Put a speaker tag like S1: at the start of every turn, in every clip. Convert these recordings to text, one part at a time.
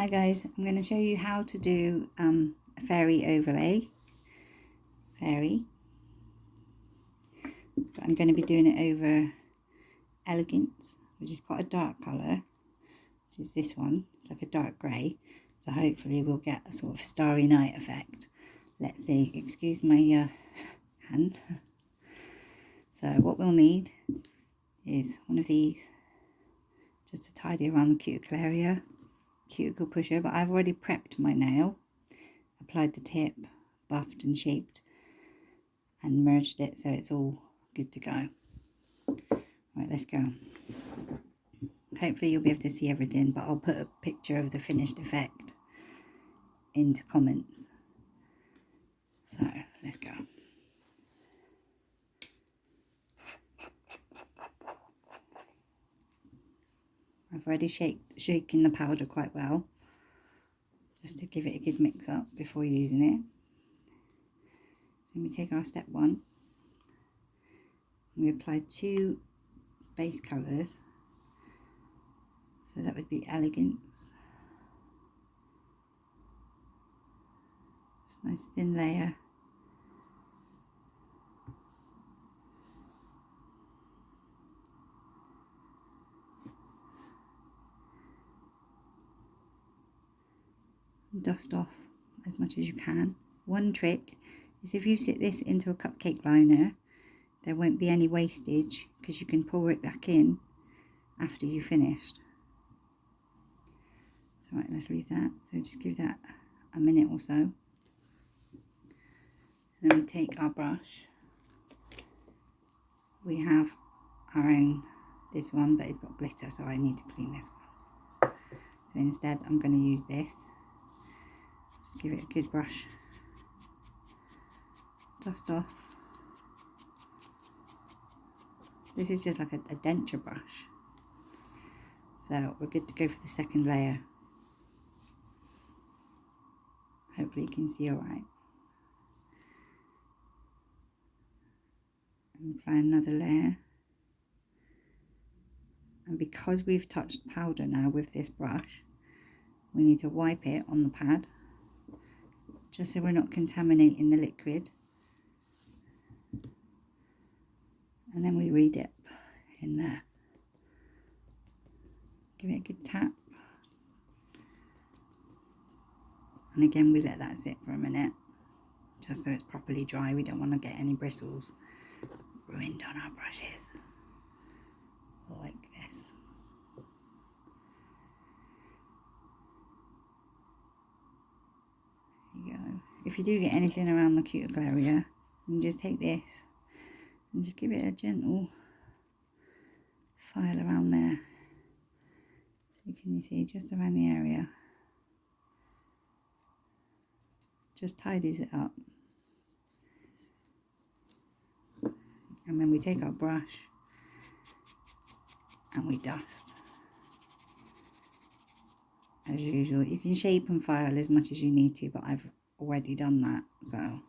S1: Hi guys, I'm going to show you how to do a fairy overlay. But I'm going to be doing it over Elegance, which is quite a dark colour, which is this one. It's like a dark grey, so hopefully we'll get a sort of starry night effect. Let's see, excuse my hand. So what we'll need is one of these, just to tidy around the cuticle area. Cuticle pusher, but I've already prepped my nail, applied the tip, buffed and shaped and merged it so it's all good to go. Right, let's go. Hopefully you'll be able to see everything, but I'll put a picture of the finished effect into comments. So let's go. I've already shaken the powder quite well, just to give it a good mix up before using it. So we take our step one, and we apply 2 base colours. So that would be Elegance. Just a nice thin layer. Dust off as much as you can. One trick is if you sit this into a cupcake liner, there won't be any wastage because you can pour it back in after you've finished. So right, let's leave that. So just give that a minute or so. And then we take our brush. We have our own, this one, but it's got glitter, so I need to clean this one. So instead I'm going to use this. Just give it a good brush. Dust off. This is just like a denture brush. So we're good to go for the second layer. Hopefully you can see alright. Apply another layer. And because we've touched powder now with this brush, we need to wipe it on the pad, just so we're not contaminating the liquid. And then we redip in there. Give it a good tap. And again, we let that sit for a minute, just so it's properly dry. We don't want to get any bristles ruined on our brushes. Like this. There you go. If you do get anything around the cuticle area, you can just take this and just give it a gentle file around there. So can you see just around the area? Just tidies it up. And then we take our brush and we dust. As usual, you can shape and file as much as you need to, but I've already done that, so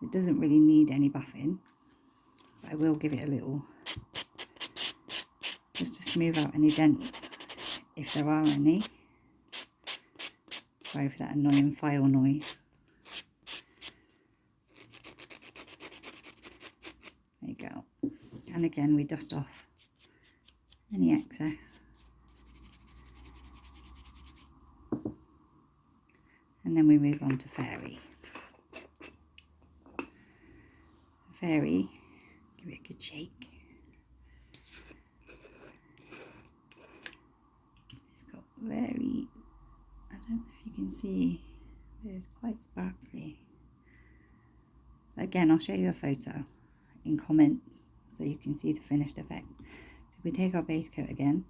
S1: it doesn't really need any buffing, but I will give it a little, just to smooth out any dents if there are any. Sorry for that annoying file noise. There you go. And again, we dust off any excess. And then we move on to Fairy. So Fairy, give it a good shake. It's got very, I don't know if you can see, it's quite sparkly. Again, I'll show you a photo in comments so you can see the finished effect. So we take our base coat again.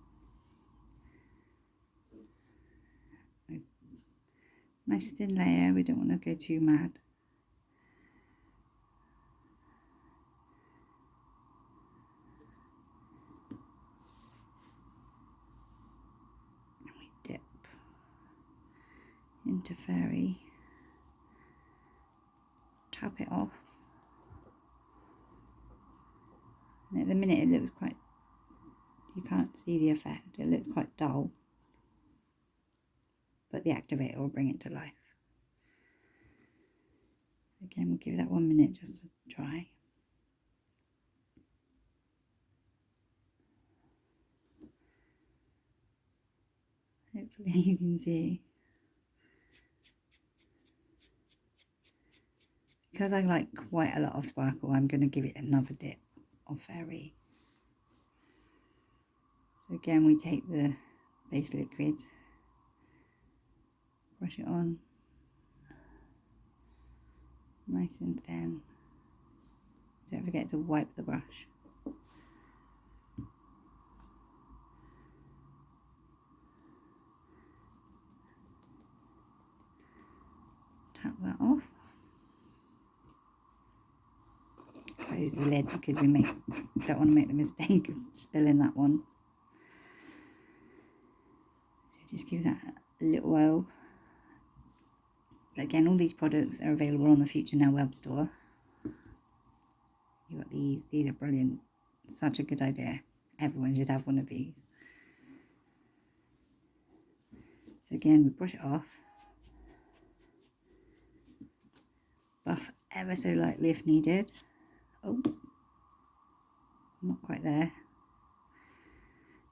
S1: Nice thin layer, we don't want to go too mad. And we dip into Fairy. Tap it off. And at the minute it looks quite, you can't see the effect, it looks quite dull. but the activator will bring it to life. Again, we'll give that 1 minute just to dry. Hopefully you can see. Because I like quite a lot of sparkle, I'm going to give it another dip of fairy. So again, we take the base liquid, brush it on, nice and thin. Don't forget to wipe the brush. Tap that off. Close the lid because we don't want to make the mistake of spilling that one. So just give that a little while. But again, all these products are available on the Future Now web store. You got these are brilliant. Such a good idea. Everyone should have one of these. So again, we brush it off. Buff ever so lightly if needed. Oh, not quite there.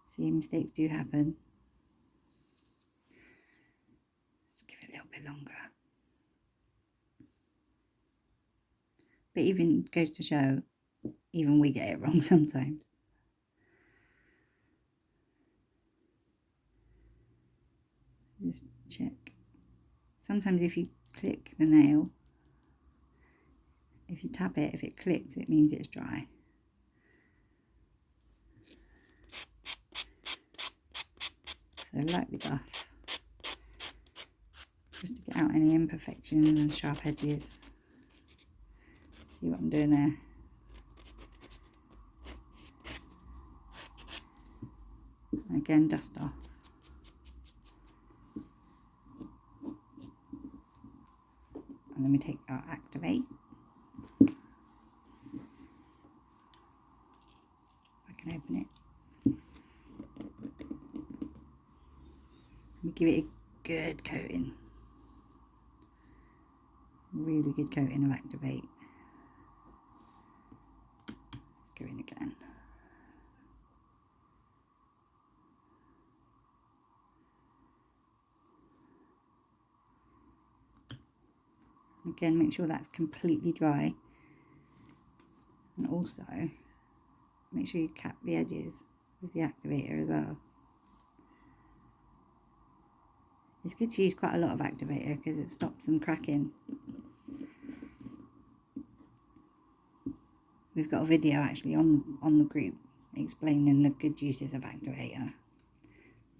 S1: See, mistakes do happen. Just give it a little bit longer. But even goes to show, even we get it wrong sometimes. Just check. Sometimes if you click the nail, if you tap it, if it clicks, it means it's dry. So lightly buff, just to get out any imperfections and sharp edges. See what I'm doing there? And again, dust off. And then we take our Activate. I can open it. We give it a good coating. Really good coating of Activate. Let's go in again. Again, make sure that's completely dry. And also, make sure you cap the edges with the activator as well. It's good to use quite a lot of activator because it stops them cracking. We've got a video actually on the group explaining the good uses of activator.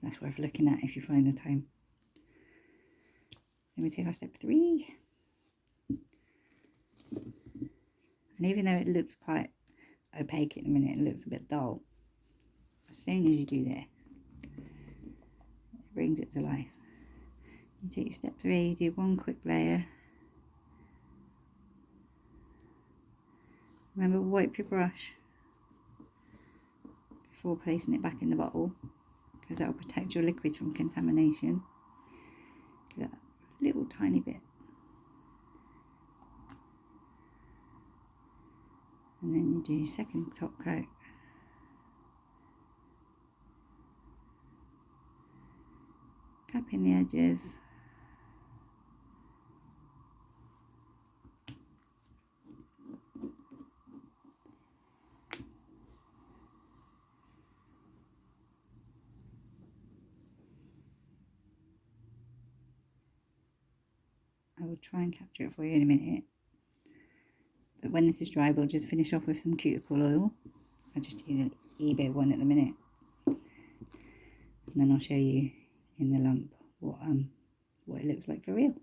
S1: That's worth looking at if you find the time. Then we take our step 3. And even though it looks quite opaque at the minute, it looks a bit dull. As soon as you do this, it brings it to life. You take step 3, you do one quick layer. Remember, wipe your brush before placing it back in the bottle, because that will protect your liquids from contamination. Give that a little tiny bit. And then you do your second top coat. Capping the edges. I will try and capture it for you in a minute. But when this is dry, we'll just finish off with some cuticle oil. I just use an eBay one at the minute. And then I'll show you in the lump what it looks like for real.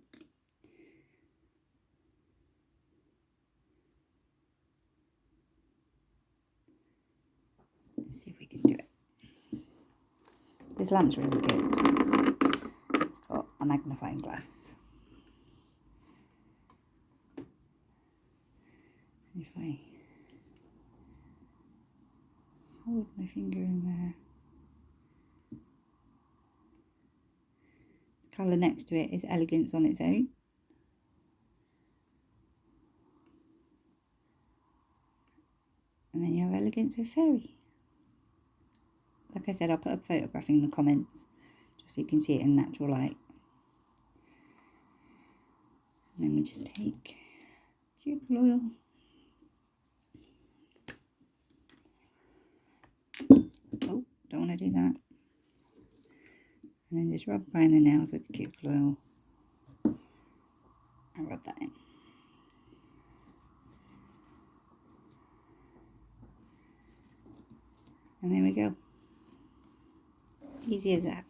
S1: Let's see if we can do it. This lamp's really good. It's got a magnifying glass. If I hold my finger in there, colour next to it is Elegance on its own. And then you have Elegance with Fairy. Like I said, I'll put a photograph in the comments just so you can see it in natural light. And then we just take cuticle oil. Oh, don't want to do that. And then just rub behind the nails with the cuticle oil. And rub that in. And there we go. Easy as that.